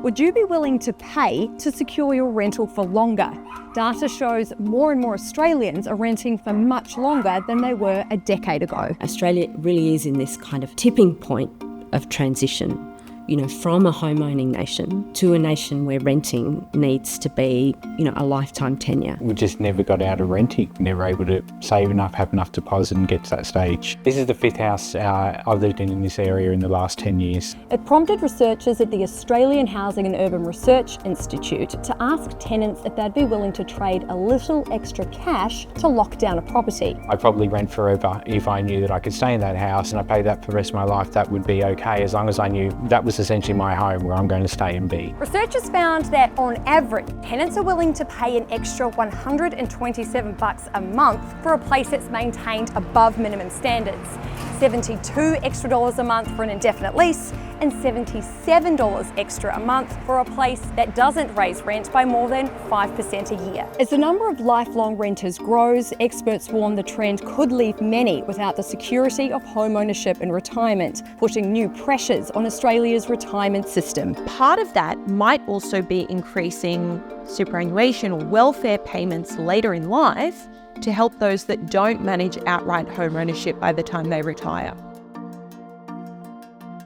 Would you be willing to pay to secure your rental for longer? Data shows more and more Australians are renting for much longer than they were a decade ago. Australia really is in this kind of tipping point of transition, from a home-owning nation to a nation where renting needs to be, a lifetime tenure. We just never got out of renting, never able to save enough, have enough deposit and get to that stage. This is the fifth house I've lived in this area in the last 10 years. It prompted researchers at the Australian Housing and Urban Research Institute to ask tenants if they'd be willing to trade a little extra cash to lock down a property. I'd probably rent forever if I knew that I could stay in that house and I paid that for the rest of my life. That would be okay, as long as I knew that was essentially my home where I'm going to stay and be. Researchers found that on average, tenants are willing to pay an extra $127 a month for a place that's maintained above minimum standards, $72 extra a month for an indefinite lease, and $77 extra a month for a place that doesn't raise rent by more than 5% a year. As the number of lifelong renters grows, experts warn the trend could leave many without the security of home ownership and retirement, putting new pressures on Australia's retirement system. Part of that might also be increasing superannuation or welfare payments later in life to help those that don't manage outright home ownership by the time they retire.